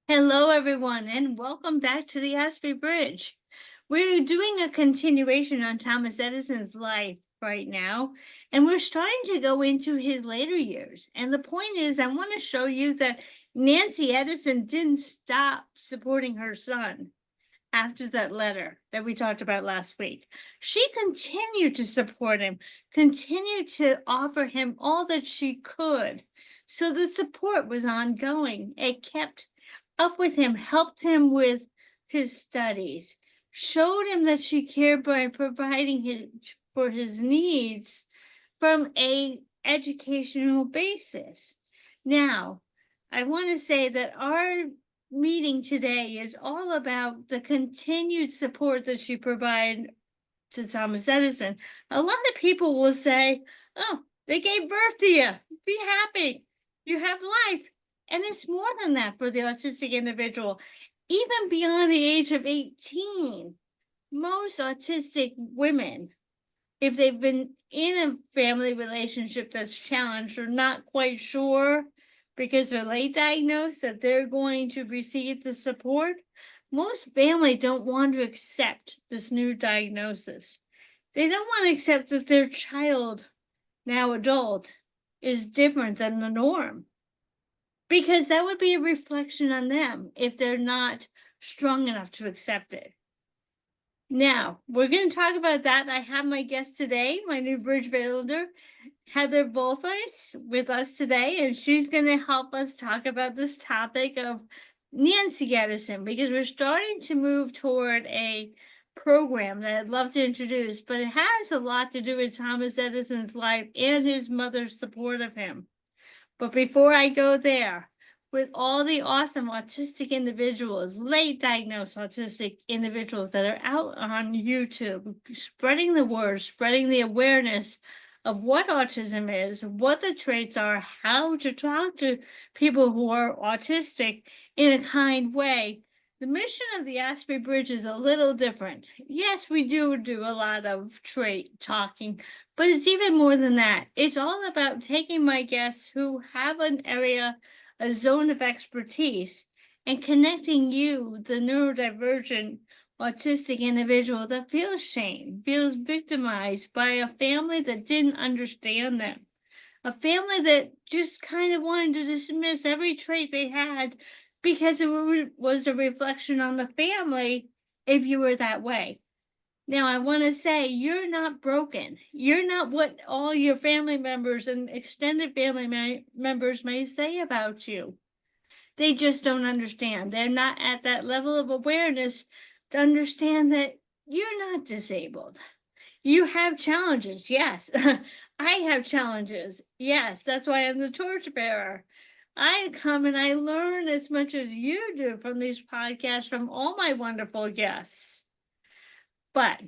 Hello, everyone, and welcome back to the Aspie Bridge. We're doing a continuation on Thomas Edison's life right now, and we're starting to go into his later years. And the point is, I want to show you that Nancy Edison didn't stop supporting her son after that letter that we talked about last week. She continued to support him, continued to offer him all that she could. So the support was ongoing. It kept up with him, helped him with his studies, showed him that she cared by providing for his needs from a educational basis. Now, I want to say that our meeting today is all about the continued support that she provided to Thomas Edison. A lot of people will say, oh, they gave birth to you. Be happy. You have life. And it's more than that for the autistic individual. Even beyond the age of 18, most autistic women, if they've been in a family relationship that's challenged or not quite sure because they're late diagnosed that they're going to receive the support, most families don't want to accept this new diagnosis. They don't want to accept that their child, now adult, is different than the norm, because that would be a reflection on them if they're not strong enough to accept it. Now, we're going to talk about that. I have my guest today, my new bridge builder, Heather Bulthuis, with us today, and she's going to help us talk about this topic of Nancy Edison, because we're starting to move toward a program that I'd love to introduce, but it has a lot to do with Thomas Edison's life and his mother's support of him. But before I go there, with all the awesome autistic individuals, late diagnosed autistic individuals that are out on YouTube, spreading the word, spreading the awareness of what autism is, what the traits are, how to talk to people who are autistic in a kind way. The mission of the Aspie Bridge is a little different. Yes, we do a lot of trait talking, but it's even more than that. It's all about taking my guests who have an area, a zone of expertise, and connecting you, the neurodivergent autistic individual that feels shame, feels victimized by a family that didn't understand them, a family that just kind of wanted to dismiss every trait they had because it was a reflection on the family if you were that way. Now, I want to say you're not broken. You're not what all your family members and extended family members may say about you. They just don't understand. They're not at that level of awareness to understand that you're not disabled. You have challenges. Yes, I have challenges. Yes, that's why I'm the torchbearer. I come and I learn as much as you do from these podcasts from all my wonderful guests. But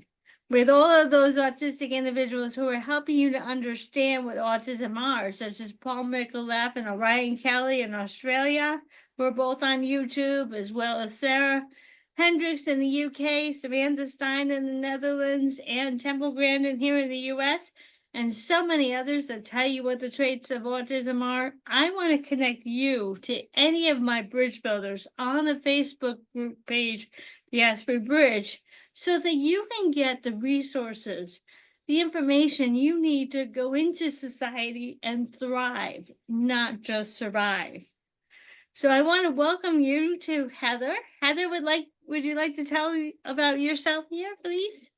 with all of those autistic individuals who are helping you to understand what autism are, such as Paul Micallef and Orion Kelly in Australia, who are both on YouTube, as well as Sarah Hendricks in the UK, Samantha Stein in the Netherlands, and Temple Grandin here in the US, and so many others that tell you what the traits of autism are. I want to connect you to any of my bridge builders on the Facebook group page, the Aspie Bridge, so that you can get the resources, the information you need to go into society and thrive, not just survive. So I want to welcome you to Heather. Heather, would you like to tell me about yourself here, please?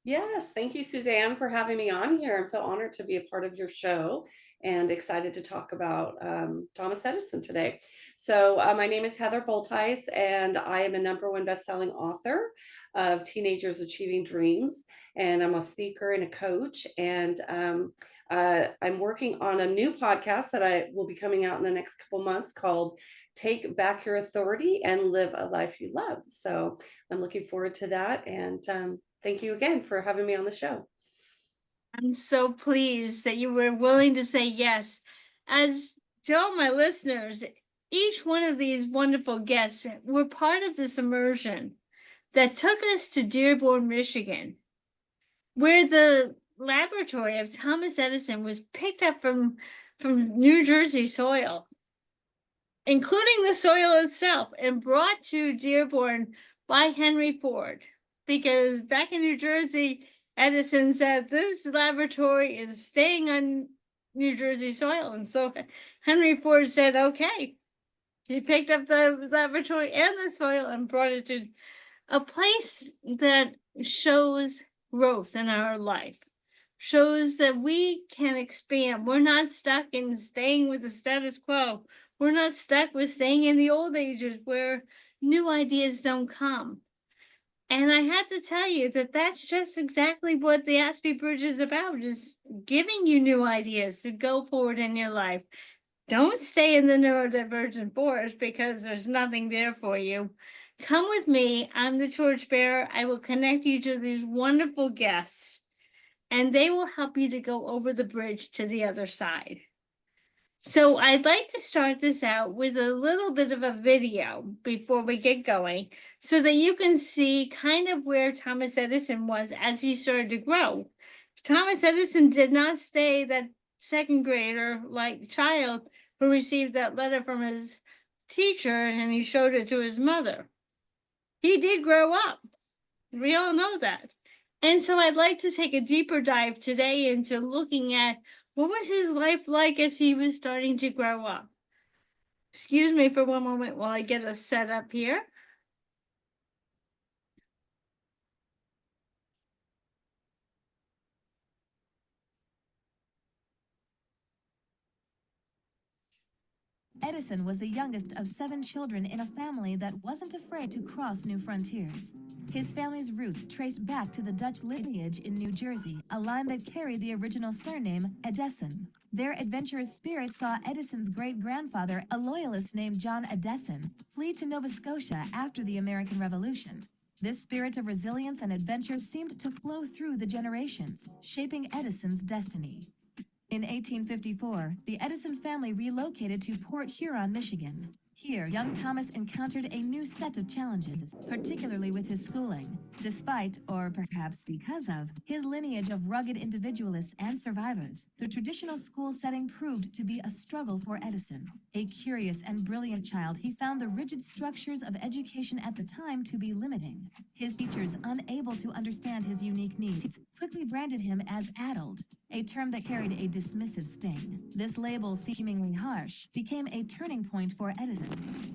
Yes, thank you, Suzanne, for having me on here. I'm so honored to be a part of your show and excited to talk about Thomas Edison today. My name is Heather Bulthuis, and I am a #1 best-selling author of Teenagers Achieving Dreams, and I'm a speaker and a coach. And I'm working on a new podcast that I will be coming out in the next couple months called Take Back Your Authority and Live a Life You Love. So I'm looking forward to that. And thank you again for having me on the show. I'm so pleased that you were willing to say yes. As to all my listeners, each one of these wonderful guests were part of this immersion that took us to Dearborn, Michigan, where the laboratory of Thomas Edison was picked up from New Jersey soil including the soil itself, and brought to Dearborn by Henry Ford. Because back in New Jersey, Edison said this laboratory is staying on New Jersey soil. And so Henry Ford said, okay. He picked up the laboratory and the soil and brought it to a place that shows growth in our life, shows that we can expand. We're not stuck in staying with the status quo. We're not stuck with staying in the old ages where new ideas don't come. And I have to tell you that that's just exactly what the Aspie Bridge is about, is giving you new ideas to go forward in your life. Don't stay in the neurodivergent forest because there's nothing there for you. Come with me. I'm the torchbearer. I will connect you to these wonderful guests, and they will help you to go over the bridge to the other side. So I'd like to start this out with a little bit of a video before we get going so that you can see kind of where Thomas Edison was as he started to grow. Thomas Edison did not stay that second grader like child who received that letter from his teacher and he showed it to his mother. He did grow up. We all know that. And so I'd like to take a deeper dive today into looking at what was his life like as he was starting to grow up. Excuse me for one moment while I get us set up here. Edison was the youngest of 7 children in a family that wasn't afraid to cross new frontiers. His family's roots traced back to the Dutch lineage in New Jersey, a line that carried the original surname Edison. Their adventurous spirit saw Edison's great-grandfather, a loyalist named John Edison, flee to Nova Scotia after the American Revolution. This spirit of resilience and adventure seemed to flow through the generations, shaping Edison's destiny. In 1854, the Edison family relocated to Port Huron, Michigan. Here, young Thomas encountered a new set of challenges, particularly with his schooling. Despite, or perhaps because of, his lineage of rugged individualists and survivors, the traditional school setting proved to be a struggle for Edison. A curious and brilliant child, he found the rigid structures of education at the time to be limiting. His teachers, unable to understand his unique needs, quickly branded him as addled, a term that carried a dismissive sting. This label, seemingly harsh, became a turning point for Edison.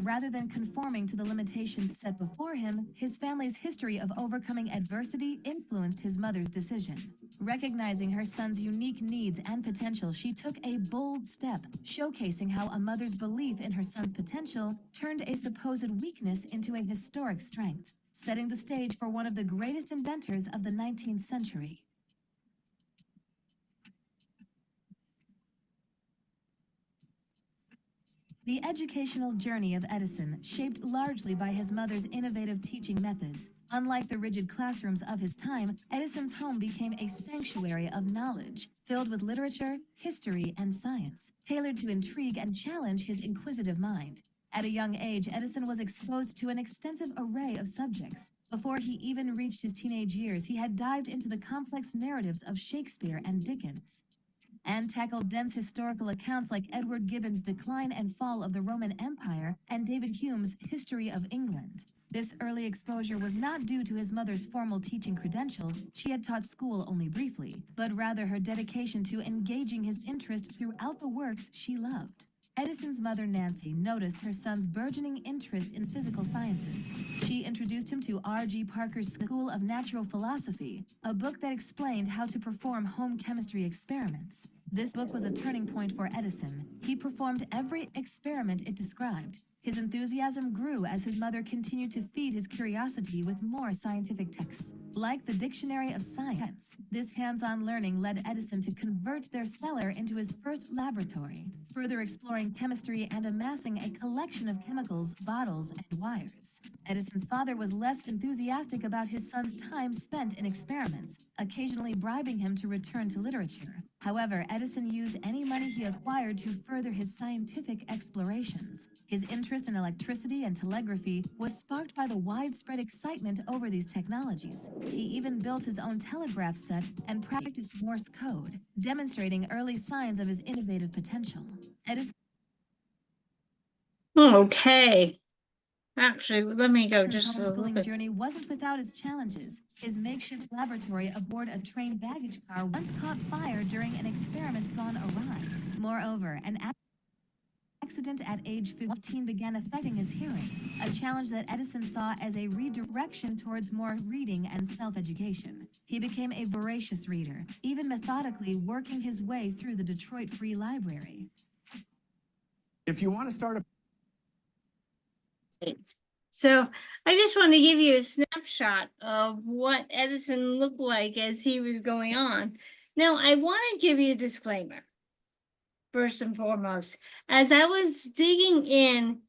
Rather than conforming to the limitations set before him, his family's history of overcoming adversity influenced his mother's decision. Recognizing her son's unique needs and potential, she took a bold step, showcasing how a mother's belief in her son's potential turned a supposed weakness into a historic strength, setting the stage for one of the greatest inventors of the 19th century. The educational journey of Edison, shaped largely by his mother's innovative teaching methods. Unlike the rigid classrooms of his time, Edison's home became a sanctuary of knowledge, filled with literature, history, and science, tailored to intrigue and challenge his inquisitive mind. At a young age, Edison was exposed to an extensive array of subjects. Before he even reached his teenage years, he had dived into the complex narratives of Shakespeare and Dickens, and tackled dense historical accounts like Edward Gibbon's Decline and Fall of the Roman Empire and David Hume's History of England. This early exposure was not due to his mother's formal teaching credentials. She had taught school only briefly, but rather her dedication to engaging his interest throughout the works she loved. Edison's mother, Nancy, noticed her son's burgeoning interest in physical sciences. She introduced him to R.G. Parker's School of Natural Philosophy, a book that explained how to perform home chemistry experiments. This book was a turning point for Edison. He performed every experiment it described. His enthusiasm grew as his mother continued to feed his curiosity with more scientific texts. Like the Dictionary of Science, this hands-on learning led Edison to convert their cellar into his first laboratory, further exploring chemistry and amassing a collection of chemicals, bottles, and wires. Edison's father was less enthusiastic about his son's time spent in experiments, occasionally bribing him to return to literature. However, Edison used any money he acquired to further his scientific explorations. His interest in electricity and telegraphy was sparked by the widespread excitement over these technologies. He even built his own telegraph set and practiced Morse code, demonstrating early signs of his innovative potential. Edison Okay. Actually, let me go His just a little homeschooling bit. journey wasn't without its challenges. His makeshift laboratory aboard a train baggage car once caught fire during an experiment gone awry. Moreover, an accident at age 15 began affecting his hearing, a challenge that Edison saw as a redirection towards more reading and self-education. He became a voracious reader, even methodically working his way through the Detroit Free Library. If you want to start a So I just want to give you a snapshot of what Edison looked like as he was going on. Now, I want to give you a disclaimer, first and foremost. As I was digging in,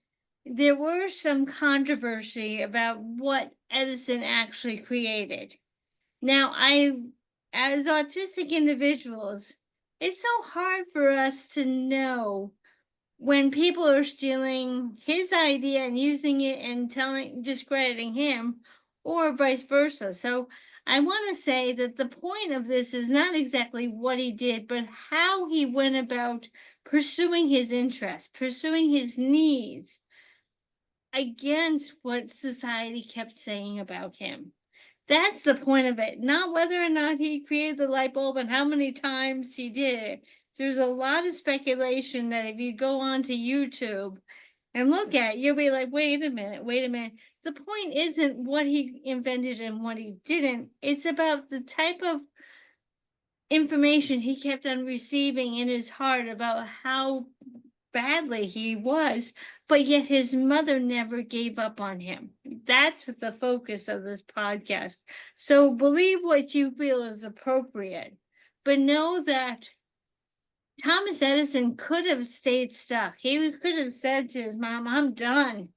there were some controversy about what Edison actually created. Now, as autistic individuals, it's so hard for us to know when people are stealing his idea and using it and discrediting him, or vice versa. So I want to say that the point of this is not exactly what he did, but how he went about pursuing his interests, pursuing his needs against what society kept saying about him. That's the point of it, not whether or not he created the light bulb and how many times he did it. There's a lot of speculation that if you go onto YouTube and look at it, you'll be like, wait a minute, wait a minute. The point isn't what he invented and what he didn't. It's about the type of information he kept on receiving in his heart about how badly he was, but yet his mother never gave up on him. That's what the focus of this podcast. So believe what you feel is appropriate, but know that Thomas Edison could have stayed stuck. He could have said to his mom, I'm done.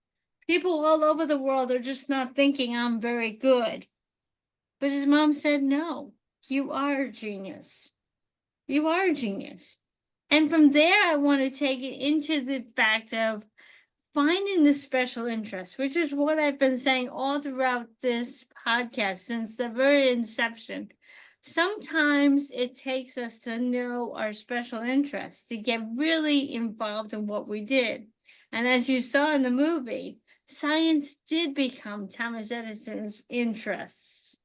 People all over the world are just not thinking I'm very good. But his mom said, no, you are a genius. You are a genius. And from there, I want to take it into the fact of finding the special interest, which is what I've been saying all throughout this podcast since the very inception. Sometimes it takes us to know our special interests, to get really involved in what we did. And as you saw in the movie, science did become Thomas Edison's interests.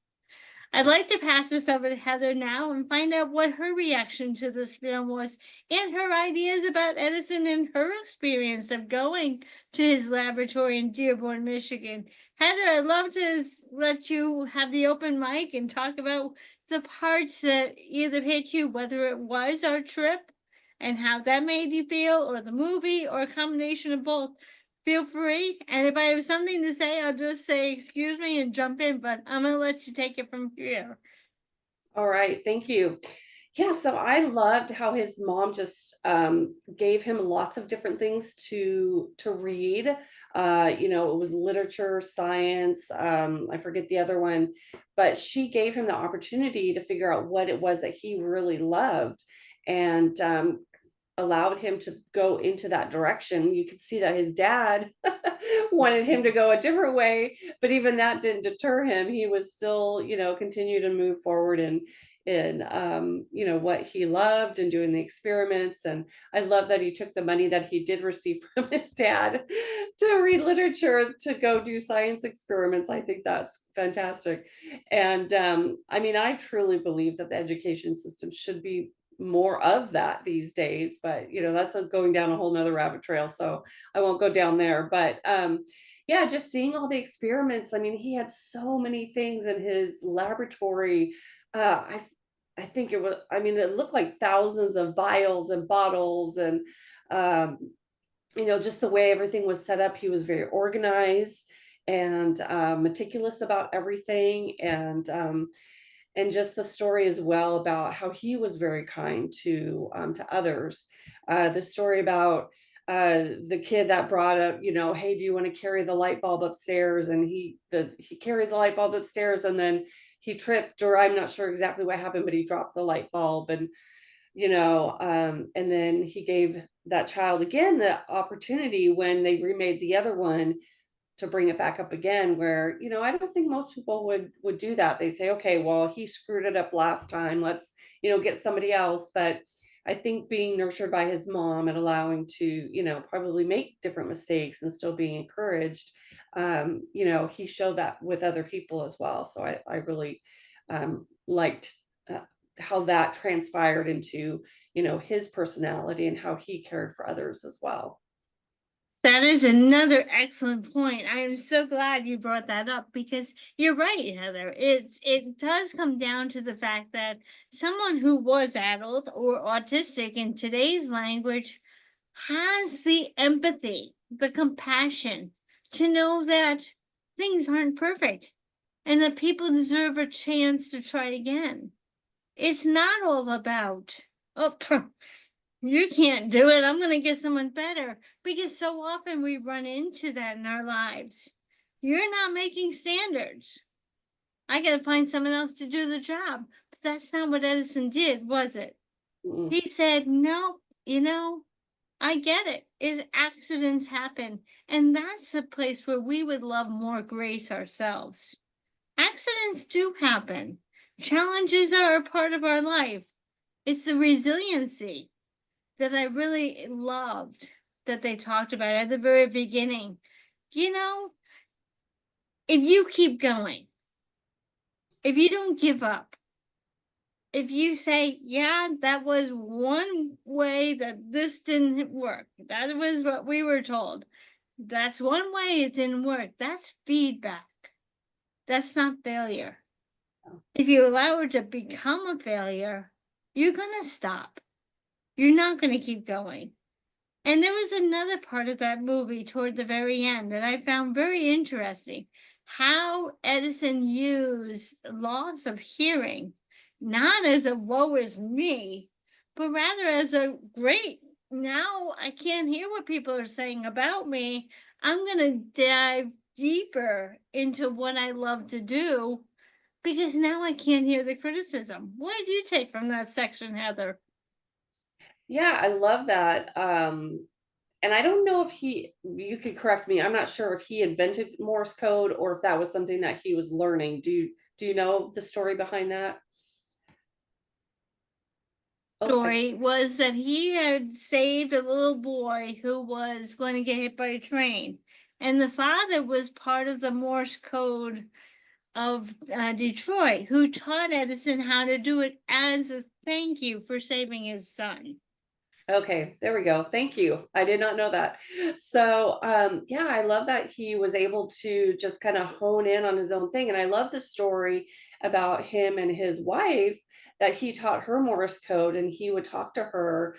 I'd like to pass this over to Heather now and find out what her reaction to this film was and her ideas about Edison and her experience of going to his laboratory in Dearborn, Michigan. Heather, I'd love to let you have the open mic and talk about the parts that either hit you, whether it was our trip and how that made you feel, or the movie, or a combination of both. Feel free. And if I have something to say, I'll just say, excuse me, and jump in, but I'm going to let you take it from here. All right, thank you. Yeah, so I loved how his mom just gave him lots of different things to read. It was literature, science, I forget the other one, but she gave him the opportunity to figure out what it was that he really loved, and allowed him to go into that direction. You could see that his dad wanted him to go a different way, but even that didn't deter him. He was still, continue to move forward in what he loved and doing the experiments. And I love that he took the money that he did receive from his dad to read literature to go do science experiments. I think that's fantastic. And I truly believe that the education system should be more of that these days, but that's going down a whole nother rabbit trail, so I won't go down there. But yeah, just seeing all the experiments. He had so many things in his laboratory. I think it looked like thousands of vials and bottles, and just the way everything was set up. He was very organized and meticulous about everything, and just the story as well about how he was very kind to others. The story about the kid that brought up, hey, do you want to carry the light bulb upstairs? And he carried the light bulb upstairs, and then he tripped, or I'm not sure exactly what happened, but he dropped the light bulb, and and then he gave that child again the opportunity when they remade the other one to bring it back up again, where I don't think most people would do that. They say, okay, well, he screwed it up last time, let's get somebody else. But I think being nurtured by his mom and allowing to, probably make different mistakes and still being encouraged, he showed that with other people as well. So I really liked how that transpired into, his personality and how he cared for others as well. That is another excellent point. I am so glad you brought that up because you're right, Heather. It does come down to the fact that someone who was adult or autistic in today's language has the empathy, the compassion to know that things aren't perfect and that people deserve a chance to try again. It's not all about, oh, you can't do it. I'm going to get someone better. Because so often we run into that in our lives. You're not making standards. I got to find someone else to do the job. But that's not what Edison did, was it? Mm. He said, no, I get it. Accidents happen. And that's the place where we would love more grace ourselves. Accidents do happen. Challenges are a part of our life. It's the resiliency that I really loved that they talked about at the very beginning. You know, if you keep going, if you don't give up, if you say, yeah, that was one way that this didn't work, that was what we were told. That's one way it didn't work. That's feedback. That's not failure. If you allow it to become a failure, you're going to stop. You're not going to keep going. And there was another part of that movie toward the very end that I found very interesting. How Edison used loss of hearing, not as a woe is me, but rather as a great, now I can't hear what people are saying about me. I'm going to dive deeper into what I love to do because now I can't hear the criticism. What did you take from that section, Heather? Yeah, I love that. And I don't know if you could correct me. I'm not sure if he invented Morse code or if that was something that he was learning. Do you know the story behind that? Okay. Story was that he had saved a little boy who was going to get hit by a train. And the father was part of the Morse code of Detroit, who taught Edison how to do it as a thank you for saving his son. Okay, there we go. Thank you. I did not know that. So, yeah, I love that he was able to just kind of hone in on his own thing. And I love the story about him and his wife that he taught her Morse code and he would talk to her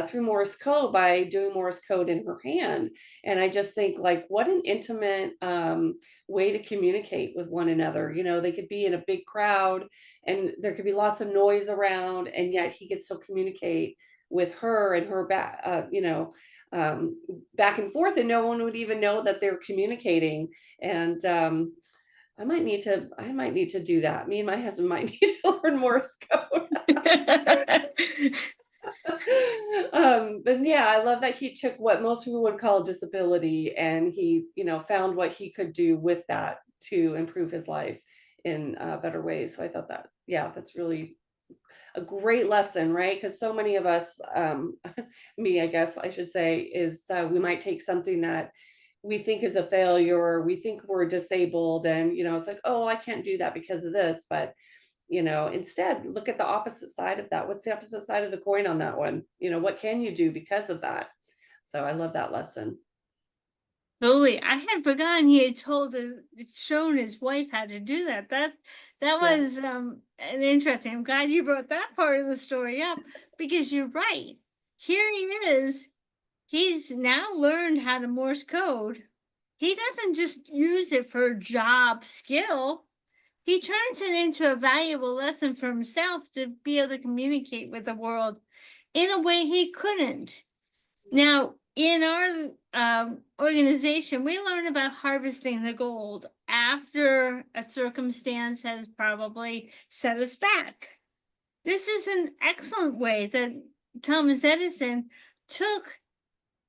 through Morse code by doing Morse code in her hand. And I just think, like, what an intimate way to communicate with one another. They could be in a big crowd and there could be lots of noise around, and yet he could still communicate with her and her back, back and forth, and no one would even know that they're communicating. And I might need to do that. Me and my husband might need to learn Morse code. But yeah, I love that he took what most people would call a disability and he, found what he could do with that to improve his life in better ways. So I thought that, yeah, that's really a great lesson, right? Because so many of us, me, I guess I should say, is we might take something that we think is a failure, or we think we're disabled, and it's like, oh, I can't do that because of this. But instead, look at the opposite side of that. What's the opposite side of the coin on that one? What can you do because of that? So I love that lesson. Totally. I had forgotten he had shown his wife how to do that. That Yeah. was an interesting. I'm glad you brought that part of the story up because you're right. Here he is. He's now learned how to Morse code. He doesn't just use it for job skill. He turns it into a valuable lesson for himself to be able to communicate with the world in a way he couldn't. Now, in our organization, we learn about harvesting the gold after a circumstance has probably set us back. This is an excellent way that Thomas Edison took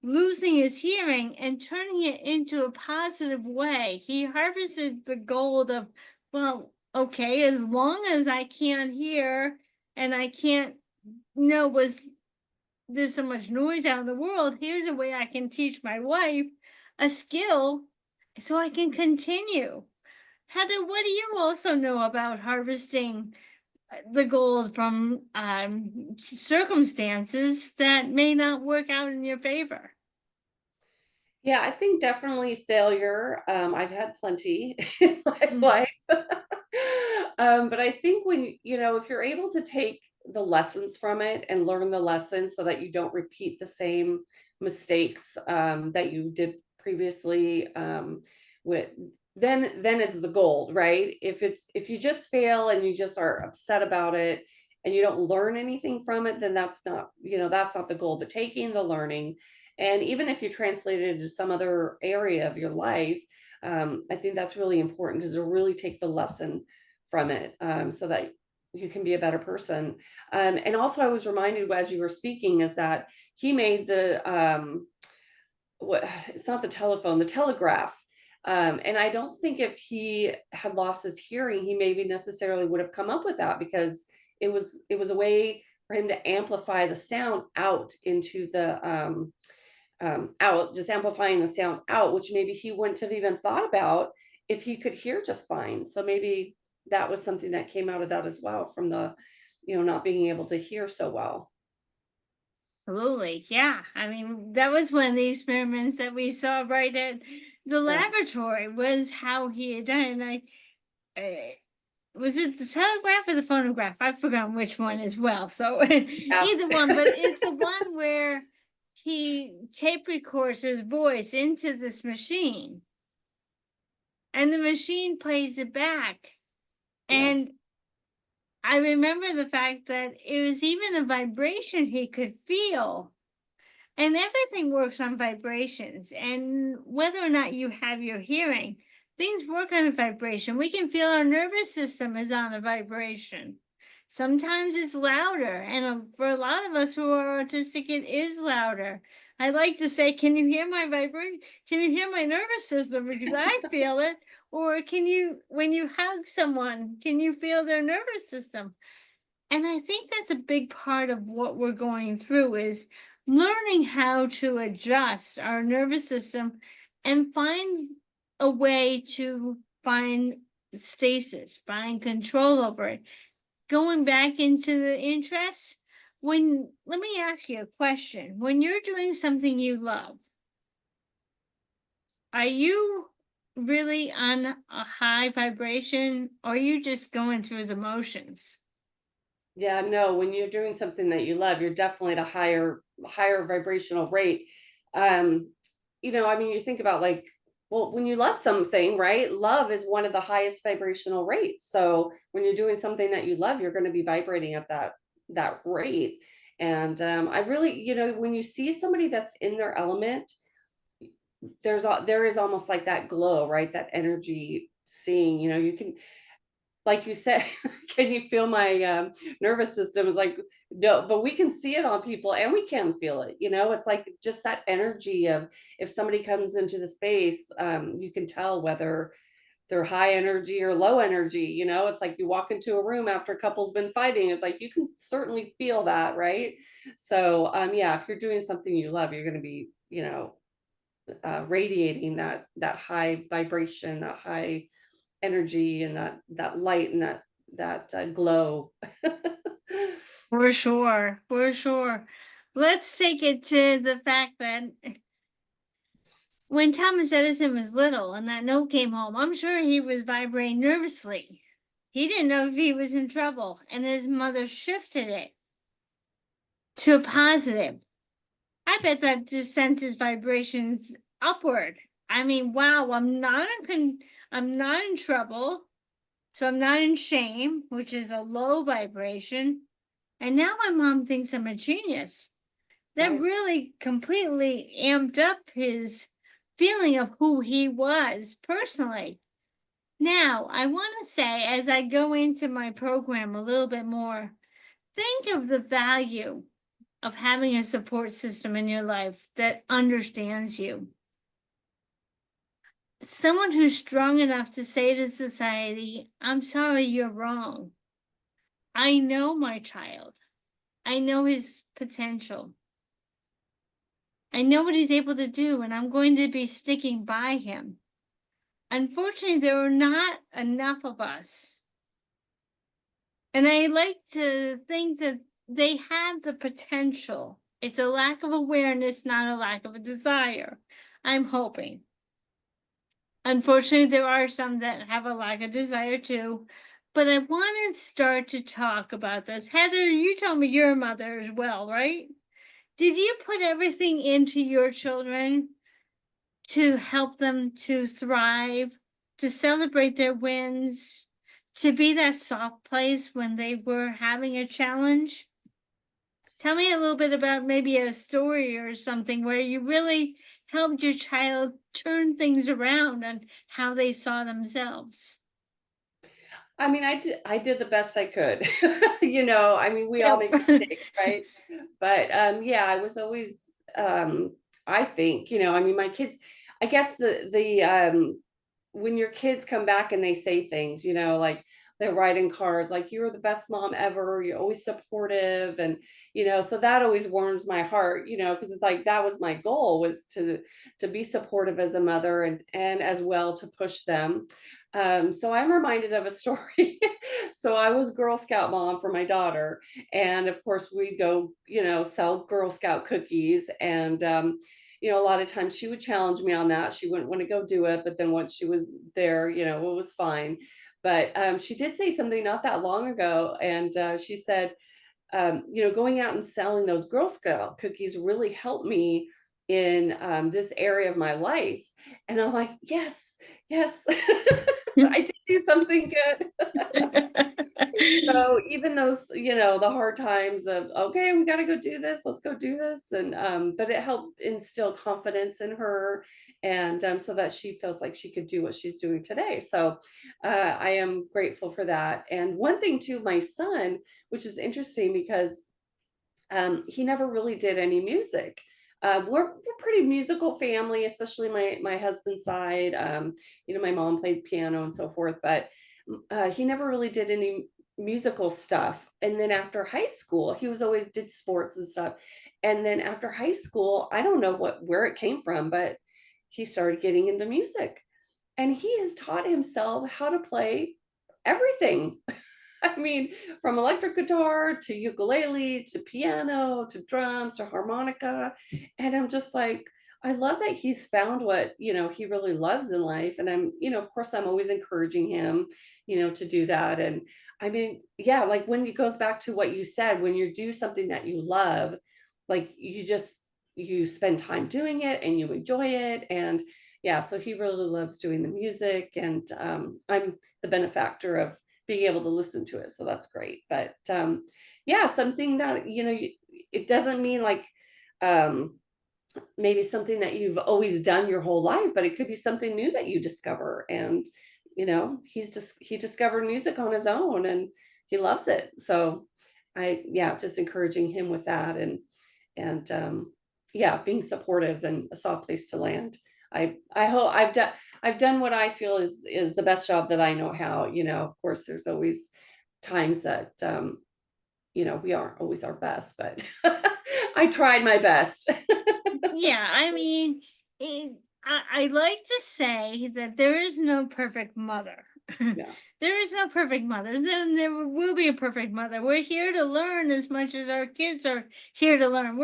losing his hearing and turning it into a positive way. He harvested the gold of, well, okay, as long as I can't hear and I can't know was there's so much noise out in the world. Here's a way I can teach my wife a skill so I can continue. Heather, what do you also know about harvesting the gold from circumstances that may not work out in your favor? Yeah, I think definitely failure. I've had plenty in my Mm. life. But I think when, if you're able to take the lessons from it and learn the lesson so that you don't repeat the same mistakes that you did previously, with then it's the gold, right? If you just fail and you just are upset about it and you don't learn anything from it, then that's not the goal. But taking the learning, and even if you translate it into some other area of your life, I think that's really important, is to really take the lesson from it, so that you can be a better person. And also, I was reminded as you were speaking is that he made what it's not the telephone, the telegraph. And I don't think if he had lost his hearing, he maybe necessarily would have come up with that, because it was a way for him to amplify the sound out into the out, just amplifying the sound out, which maybe he wouldn't have even thought about if he could hear just fine. So maybe that was something that came out of that as well, from the, not being able to hear so well. Absolutely. Yeah. I mean, that was one of the experiments that we saw right at the Yeah. laboratory, was how he had done it. And was it the telegraph or the phonograph? I've forgotten which one as well. So Yeah. either one, but it's the one where he tape records his voice into this machine and the machine plays it back. Yeah. And I remember the fact that it was even a vibration he could feel. And everything works on vibrations. And whether or not you have your hearing, things work on a vibration. We can feel our nervous system is on a vibration. Sometimes it's louder. And for a lot of us who are autistic, it is louder. I like to say, can you hear my vibration? Can you hear my nervous system? Because I feel it. Or can you, when you hug someone, can you feel their nervous system? And I think that's a big part of what we're going through, is learning how to adjust our nervous system and find a way to find stasis, find control over it. Going back into the interest, let me ask you a question. When you're doing something you love, are you really on a high vibration, or are you just going through the motions? Yeah, no, when you're doing something that you love, you're definitely at a higher vibrational rate. Um, I mean, you think about, like, well, when you love something, right? Love is one of the highest vibrational rates. So when you're doing something that you love, you're going to be vibrating at that rate. And I really, when you see somebody that's in their element, there is almost like that glow, right? That energy seeing, you can, like you said, can you feel my nervous system? Is like, no, but we can see it on people and we can feel it. It's like just that energy of, if somebody comes into the space, you can tell whether they're high energy or low energy. It's like you walk into a room after a couple's been fighting. It's like you can certainly feel that, right? So, yeah, if you're doing something you love, you're going to be, radiating that high vibration, that high energy, and that light, and that glow. For sure, for sure. Let's take it to the fact that when Thomas Edison was little and that note came home, I'm sure he was vibrating nervously. He didn't know if he was in trouble, and his mother shifted it to a positive. I bet that just sent his vibrations upward. I mean, wow, I'm not in trouble, so I'm not in shame, which is a low vibration. And now my mom thinks I'm a genius. That Right. really completely amped up his feeling of who he was personally. Now, I want to say, as I go into my program a little bit more, think of the value of having a support system in your life that understands you. Someone who's strong enough to say to society, I'm sorry, you're wrong. I know my child. I know his potential. I know what he's able to do, and I'm going to be sticking by him. Unfortunately, there are not enough of us. And I like to think that they have the potential. It's a lack of awareness, not a lack of a desire. I'm hoping. Unfortunately, there are some that have a lack of desire too. But I want to start to talk about this. Heather, you told me you're a mother as well, right? Did you put everything into your children to help them to thrive, to celebrate their wins, to be that soft place when they were having a challenge? Tell me a little bit about maybe a story or something where you really helped your child turn things around and how they saw themselves. I mean, I did the best I could. I mean, we all Yep. make mistakes, right? But yeah, I was always I think, I mean, my kids, I guess the when your kids come back and they say things, like they're writing cards like you're the best mom ever, you're always supportive, and so that always warms my heart, because it's like that was my goal, was to be supportive as a mother, and as well to push them. So I'm reminded of a story. So I was Girl Scout mom for my daughter, and of course we'd go, sell Girl Scout cookies, and a lot of times she would challenge me on that. She wouldn't want to go do it, but then once she was there, it was fine. But she did say something not that long ago, and she said, going out and selling those Girl Scout cookies really helped me in this area of my life. And I'm like, yes, yes, I did do something good. So even those, the hard times of, okay, we got to go do this, let's go do this. And, but it helped instill confidence in her. And so that she feels like she could do what she's doing today. So I am grateful for that. And one thing too, my son, which is interesting because he never really did any music. We're pretty musical family, especially my husband's side. My mom played piano and so forth, but he never really did any musical stuff. And then after high school, he was always did sports and stuff. And then after high school, I don't know where it came from, but he started getting into music, and he has taught himself how to play everything. I mean, from electric guitar to ukulele to piano to drums to harmonica. And I'm just like, I love that he's found what, he really loves in life. And I'm, of course, I'm always encouraging him, to do that. And I mean, yeah, like when it goes back to what you said, when you do something that you love, like you spend time doing it and you enjoy it. And yeah, so he really loves doing the music. And I'm the benefactor of being able to listen to it. So that's great. But yeah, something that, it doesn't mean like maybe something that you've always done your whole life, but it could be something new that you discover. And, he discovered music on his own and he loves it. So yeah, just encouraging him with that, and yeah, being supportive and a soft place to land. I hope I've done what I feel is the best job that I know how. Of course, there's always times that we aren't always our best, but I tried my best. Yeah, I mean, I like to say that there is no perfect mother. Yeah. There is no perfect mother. Then there will be a perfect mother. We're here to learn as much as our kids are here to learn.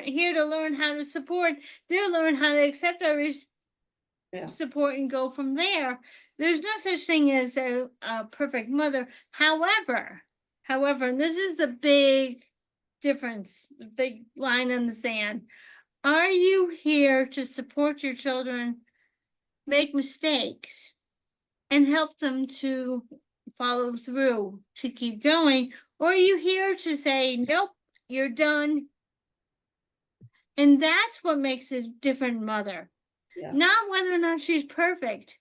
Here to learn how to support. They'll learn how to accept our Yeah. support and go from there. There's no such thing as a perfect mother. However, and this is the big difference, the big line in the sand. Are you here to support your children make mistakes and help them to follow through, to keep going? Or are you here to say, nope, you're done? And that's what makes a different mother. Yeah. Not whether or not she's perfect,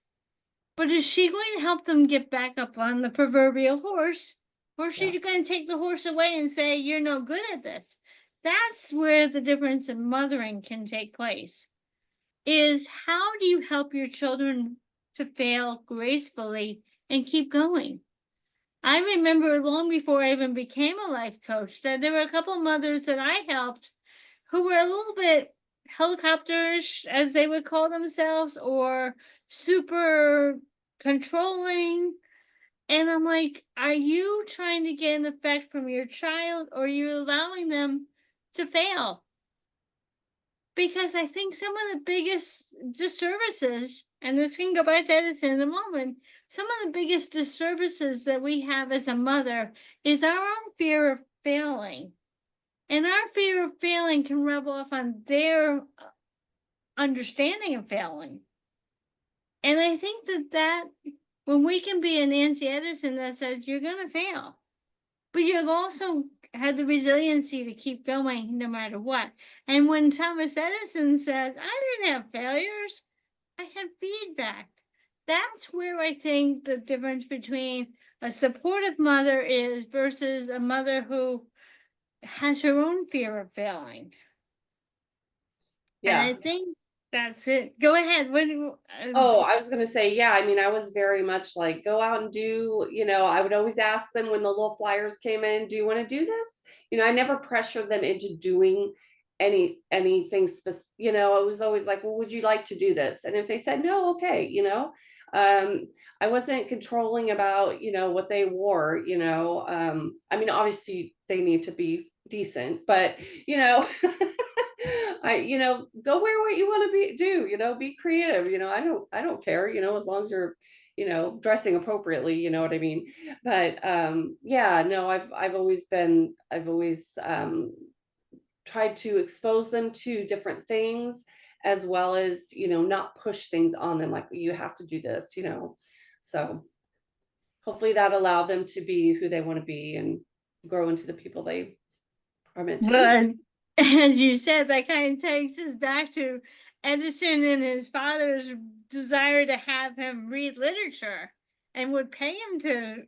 but is she going to help them get back up on the proverbial horse? Or is she going to take the horse away and say, you're no good at this? That's where the difference in mothering can take place. Is how do you help your children to fail gracefully and keep going? I remember long before I even became a life coach that there were a couple of mothers that I helped who were a little bit helicopters, as they would call themselves, or super controlling. And I'm like, are you trying to get an effect from your child, or are you allowing them to fail? Because I think some of the biggest disservices, and this can go back to Edison in a moment, some of the biggest disservices that we have as a mother is our own fear of failing. And our fear of failing can rub off on their understanding of failing. And I think that when we can be a Nancy Edison that says, you're going to fail, but you've also had the resiliency to keep going no matter what. And when Thomas Edison says, I didn't have failures, I had feedback. That's where I think the difference between a supportive mother is versus a mother who has her own fear of failing. And Yeah. I think that's it. Go ahead. Oh, I was gonna say, yeah, I mean, I was very much like, go out and do, I would always ask them when the little flyers came in, do you want to do this? I never pressured them into doing anything specific, I was always like, well, would you like to do this? And if they said no, okay, I wasn't controlling about, what they wore, I mean, obviously they need to be decent, but go wear what you want to do, be creative, I don't care, as long as you're, dressing appropriately, you know what I mean? But yeah, no, I've always tried to expose them to different things, as well as, not push things on them like you have to do this, so hopefully that allowed them to be who they want to be and grow into the people they are meant to be. But as you said, that kind of takes us back to Edison and his father's desire to have him read literature and would pay him to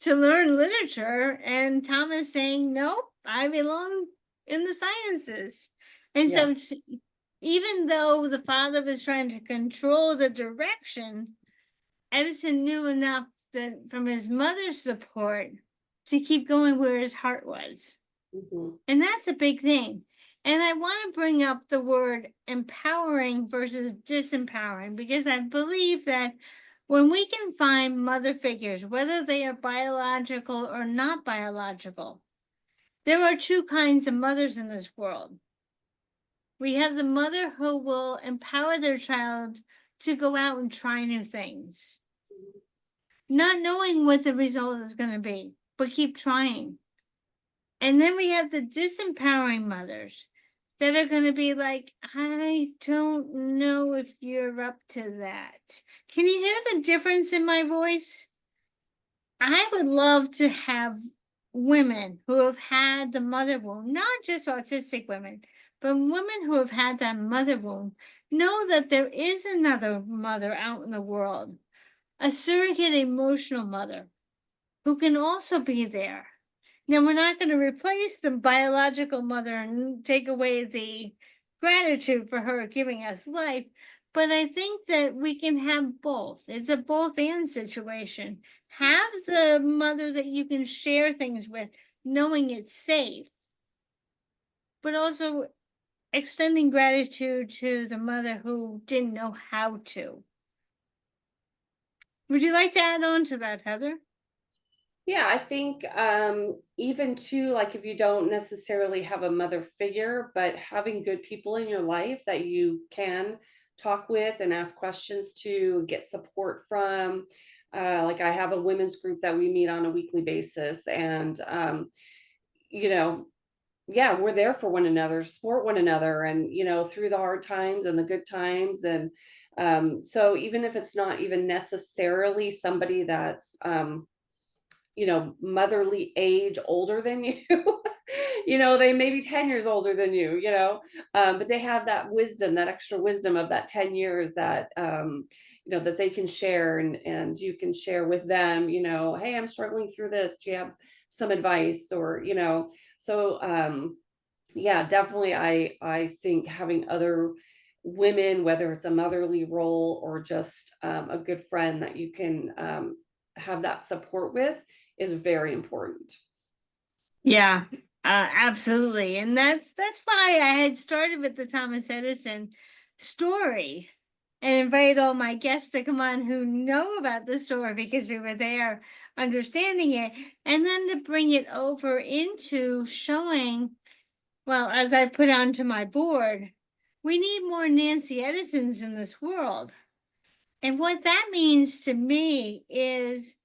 learn literature, and Thomas saying, nope, I belong in the sciences. And Yeah. so even though the father was trying to control the direction, Edison knew enough that from his mother's support to keep going where his heart was. Mhm. And that's a big thing. And I want to bring up the word empowering versus disempowering, because I believe that when we can find mother figures, whether they are biological or not biological, there are two kinds of mothers in this world. We have the mother who will empower their child to go out and try new things, not knowing what the result is going to be, but keep trying. And then we have the disempowering mothers that are going to be like, I don't know if you're up to that. Can you hear the difference in my voice? I would love to have women who have had the mother wound, not just autistic women, but women who have had that mother wound, know that there is another mother out in the world, a surrogate emotional mother who can also be there. Now, we're not going to replace the biological mother and take away the gratitude for her giving us life, but I think that we can have both. It's a both and situation. Have the mother that you can share things with, knowing it's safe, but also extending gratitude to the mother who didn't know how to. Would you like to add on to that, Heather? Yeah, I think even too, like if you don't necessarily have a mother figure, but having good people in your life that you can talk with and ask questions to, get support from. Like I have a women's group that we meet on a weekly basis, and you know, yeah, we're there for one another, support one another, and through the hard times and the good times, and so even if it's not even necessarily somebody that's motherly age older than you, they may be 10 years older than you, but they have that wisdom, that extra wisdom of that 10 years that, that they can share, and you can share with them, hey, I'm struggling through this. Do you have some advice? Or, so, yeah, definitely. I think having other women, whether it's a motherly role or just a good friend that you can have that support with, is very important. Yeah, Absolutely. And that's why I had started with the Thomas Edison story and invited all my guests to come on who know about the story because we were there understanding it, and then to bring it over into showing, well, as I put onto my board, we need more Nancy Edisons in this world. And what that means to me is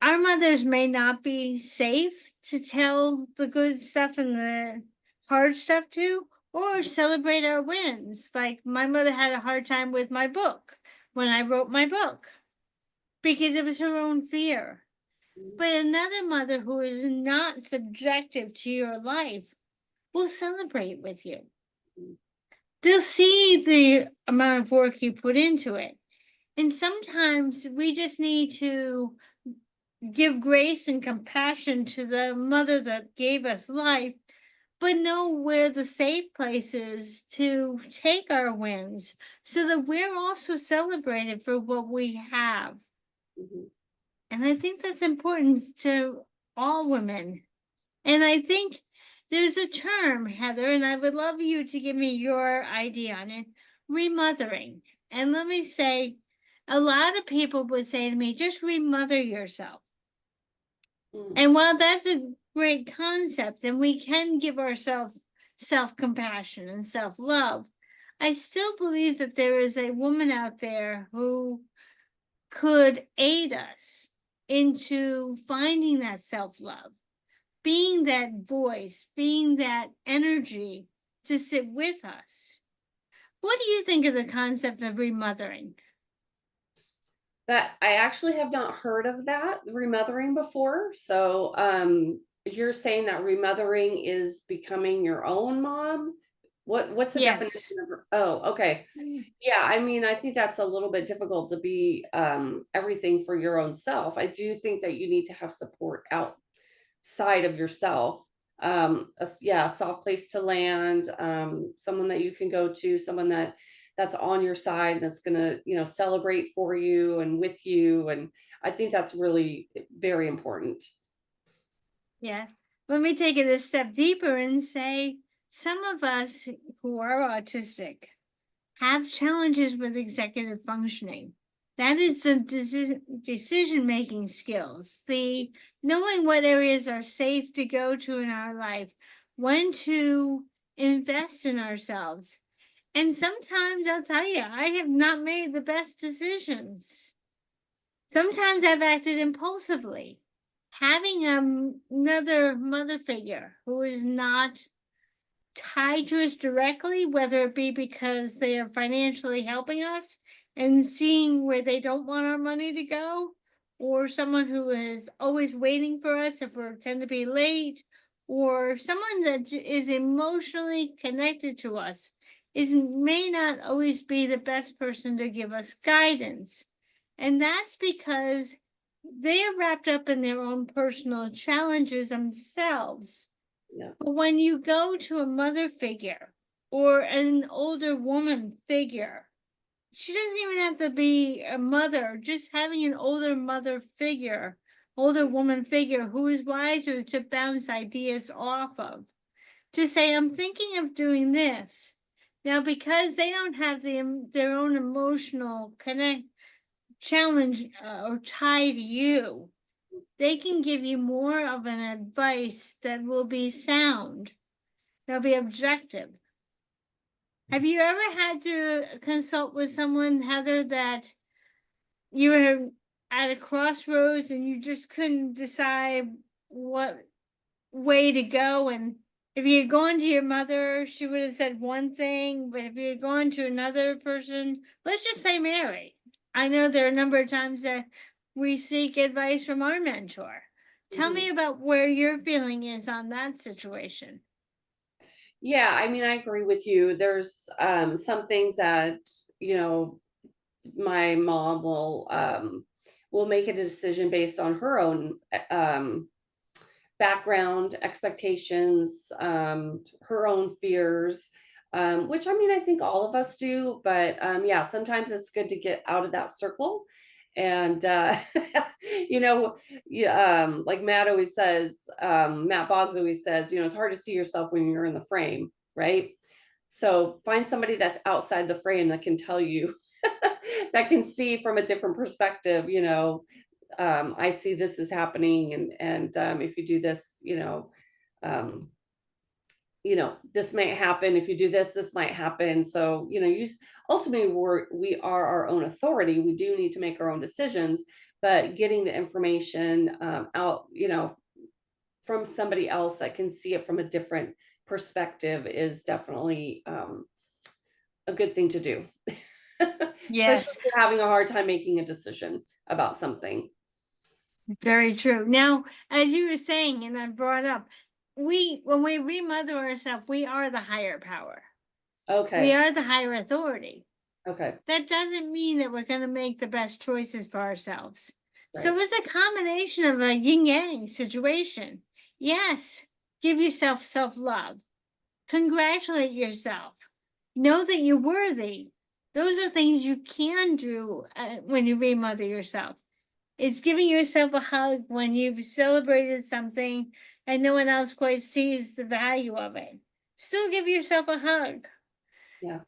our mothers may not be safe to tell the good stuff and the hard stuff to, or celebrate our wins. Like my mother had a hard time with my book when I wrote my book because it was her own fear. But another mother who is not subjective to your life will celebrate with you. They'll see the amount of work you put into it. And sometimes we just need to give grace and compassion to the mother that gave us life, but know where the safe place is to take our wins so that we're also celebrated for what we have. Mhm. And I think that's important to all women. And I think there's a term, Heather, and I would love you to give me your idea on it, remothering. And let me say, a lot of people would say to me, just remother yourself. Mm. And while that's a great concept, and we can give ourselves self compassion and self love, I still believe that there is a woman out there who could aid us into finding that self love, being that voice, being that energy to sit with us. What do you think of the concept of remothering? That I actually have not heard of that remothering before. So you're saying that remothering is becoming your own mom? What's the definition Yes. of oh, okay. Mm. Yeah, I mean, I think that's a little bit difficult to be everything for your own self. I do think that you need to have support outside of yourself. Yeah, a soft place to land, someone that you can go to, someone that's on your side, that's gonna, celebrate for you and with you. And I think that's really very important. Yeah. Let me take it a step deeper and say some of us who are autistic have challenges with executive functioning. That is the decision making skills, the knowing what areas are safe to go to in our life, when to invest in ourselves. And sometimes I'll tell you, I have not made the best decisions. Sometimes I've acted impulsively. Having another mother figure who is not tied to us directly, whether it be because they are financially helping us and seeing where they don't want our money to go, or someone who is always waiting for us if we tend to be late, or someone that is emotionally connected to us is may not always be the best person to give us guidance. And that's because they are wrapped up in their own personal challenges themselves. Yeah. But when you go to a mother figure or an older woman figure, she doesn't even have to be a mother, just having an older mother figure, older woman figure who is wiser to bounce ideas off of, to say, I'm thinking of doing this. Now, because they don't have their own emotional connect challenge or tie to you, they can give you more of an advice that will be sound. They'll be objective. Have you ever had to consult with someone, Heather, that you were at a crossroads and you just couldn't decide what way to go? And if you had gone to your mother, she would have said one thing, but if you had gone to another person, let's just say Mary, I know there are a number of times that we seek advice from our mentor. Tell Mhm. me about where your feeling is on that situation. Yeah, I mean, I agree with you. There's some things that, you know, my mom will make a decision based on her own background, expectations, her own fears, which I mean, I think all of us do. But yeah, sometimes it's good to get out of that circle And you know, like Matt always says, Matt Boggs always says, it's hard to see yourself when you're in the frame, right? So find somebody that's outside the frame that can tell you, that can see from a different perspective, I see this is happening, and if you do this, um, this might happen. If you do this, this might happen. So, ultimately we are our own authority. We do need to make our own decisions, but getting the information out, from somebody else that can see it from a different perspective is definitely a good thing to do. Especially Yes, if you're having a hard time making a decision about something. very true. Now, as you were saying, and I brought up, when we remother ourselves, we are the higher power. We Okay. are the higher authority. Okay. That doesn't mean that we're going to make the best choices for ourselves. So Right. it's a combination of a yin yang situation. Yes, give yourself self love, congratulate yourself, know that you're worthy. Those are things you can do when you remother yourself. It's giving yourself a hug when you've celebrated something and no one else quite sees the value of it. Still give yourself a hug. Yeah.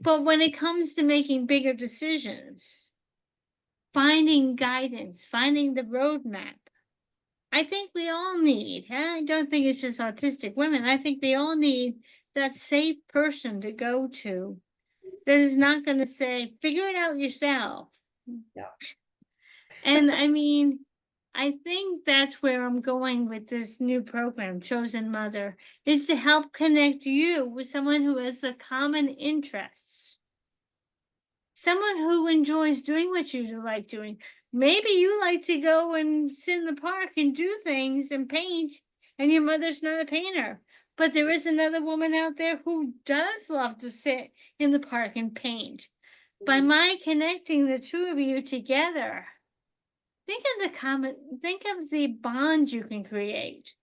But when it comes to making bigger decisions, finding guidance, finding the roadmap, I think we all need, I don't think it's just autistic women, I think we all need that safe person to go to that is not going to say, figure it out yourself. Yeah. And I mean, I think that's where I'm going with this new program, Chosen Mother, is to help connect you with someone who has the common interests. Someone who enjoys doing what you like doing. Maybe you like to go and sit in the park and do things and paint, and your mother's not a painter. But there is another woman out there who does love to sit in the park and paint. By Mhm. my connecting the two of you together, think of the bond you can create.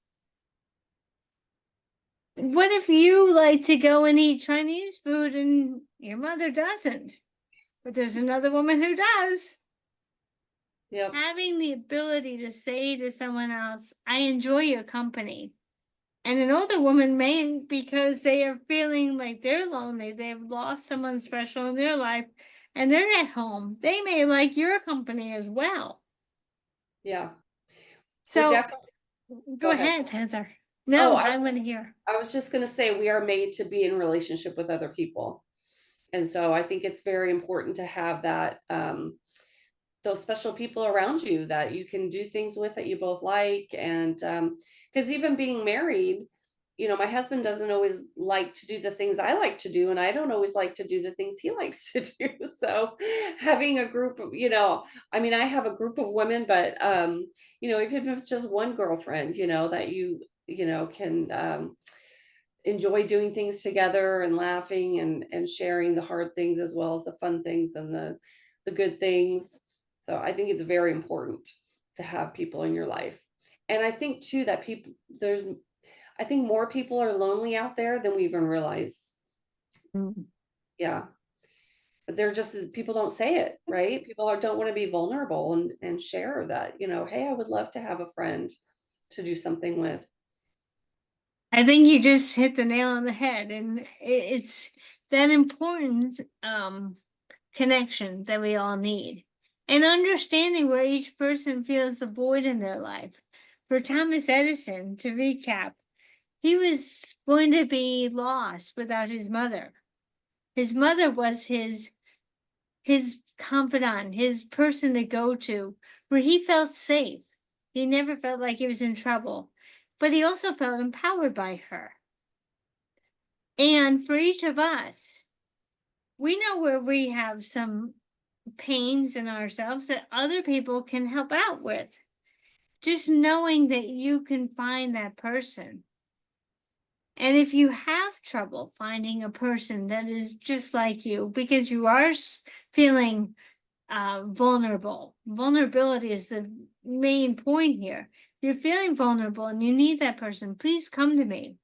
What if you like to go and eat Chinese food and your mother doesn't? But there's another woman who does. Yep. Having the ability to say to someone else, I enjoy your company. And an older woman may, because they are feeling like they're lonely, they've lost someone special in their life, and they're at home, they may like your company as well. Yeah. We're So definitely, go go ahead. ahead, Heather. Oh, No, I want to hear. I was just going to say we are made to be in relationship with other people. And so I think it's very important to have that, those special people around you that you can do things with that you both like. And because even being married, my husband doesn't always like to do the things I like to do, and I don't always like to do the things he likes to do. So having a group of, I mean, I have a group of women, but even if it's just one girlfriend, that can enjoy doing things together and laughing and sharing the hard things as well as the fun things and the good things. So I think it's very important to have people in your life. And I think too that I think more people are lonely out there than we even realize. Mm. Yeah. But they're just, people don't say it, right? Don't want to be vulnerable and share that, hey, I would love to have a friend to do something with. I think you just hit the nail on the head, and it's that important connection that we all need, and understanding where each person feels the void in their life. For Thomas Edison, to recap, he was going to be lost without his mother. His mother was his confidant, his person to go to, where he felt safe. He never felt like he was in trouble, but he also felt empowered by her. And for each of us, we know where we have some pains in ourselves that other people can help out with. Just knowing that you can find that person. And if you have trouble finding a person that is just like you, because you are feeling vulnerable, vulnerability is the main point here. You're feeling vulnerable and you need that person, please come to me.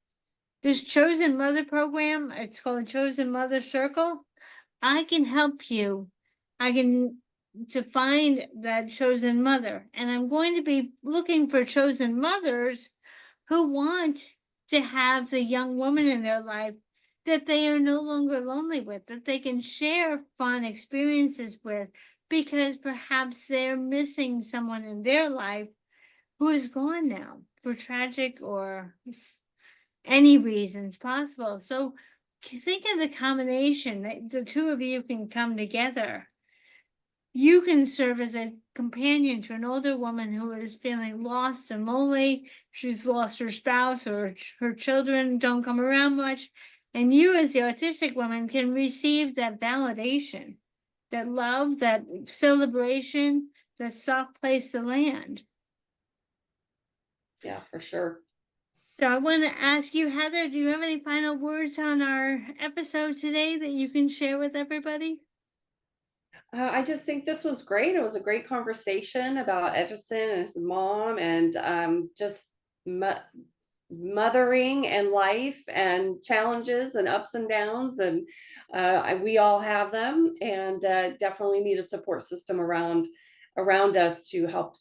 This Chosen Mother program, it's called Chosen Mother Circle. I can help you. I can to find that chosen mother. And I'm going to be looking for chosen mothers who want to have the young woman in their life that they are no longer lonely with, that they can share fun experiences with, because perhaps they're missing someone in their life who is gone now for tragic or any reasons possible. So think of the combination that the two of you can come together. You can serve as a companion to an older woman who is feeling lost and lonely. She's lost her spouse, or her children don't come around much. And you, as the autistic woman, can receive that validation, that love, that celebration, that soft place to land. Yeah, for sure. So I want to ask you, Heather, do you have any final words on our episode today that you can share with everybody? I just think this was great. It was a great conversation about Edison and his mom, and just mothering and life and challenges and ups and downs, and we all have them, and definitely need a support system around us to help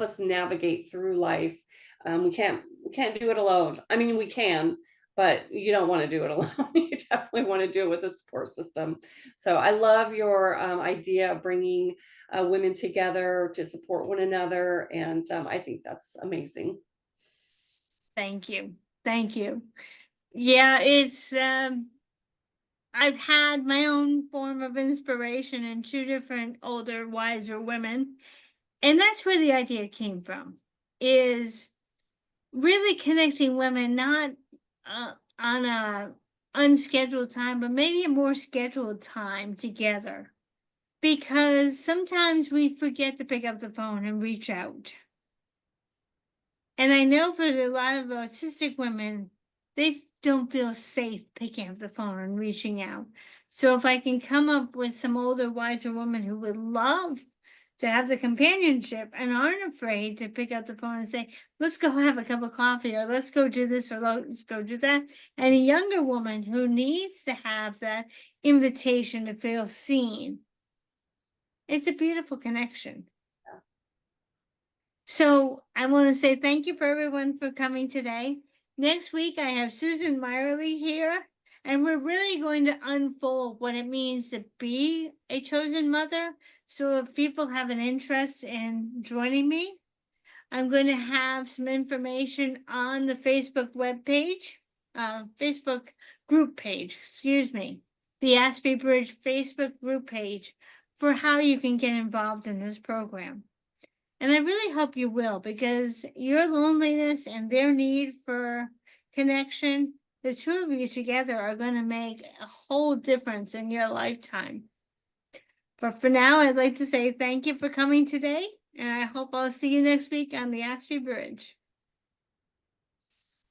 us navigate through life. We can't do it alone. I mean, we can, but you don't want to do it alone. You definitely want to do it with a support system. So I love your idea of bringing women together to support one another, and I think that's amazing. Thank you. Thank you. Yeah, it's I've had my own form of inspiration in two different older, wiser women. And that's where the idea came from, is really connecting women, not on a unscheduled time, but maybe a more scheduled time together. Because sometimes we forget to pick up the phone and reach out. And I know for a lot of autistic women, they don't feel safe picking up the phone and reaching out. So if I can come up with some older, wiser women who would love to have the companionship and aren't afraid to pick up the phone and say, let's go have a cup of coffee, or let's go do this, or let's go do that. And a younger woman who needs to have that invitation to feel seen. It's a beautiful connection. So I want to say thank you for everyone for coming today. Next week, I have Susan Meyerly here, and we're really going to unfold what it means to be a chosen mother. So if people have an interest in joining me, I'm going to have some information on the Facebook webpage, Facebook group page, excuse me, the Aspie Bridge Facebook group page, for how you can get involved in this program. And I really hope you will, because your loneliness and their need for connection, the two of you together are going to make a whole difference in your lifetime. But for now, I'd like to say thank you for coming today, and I hope I'll see you next week on the Aspie Bridge.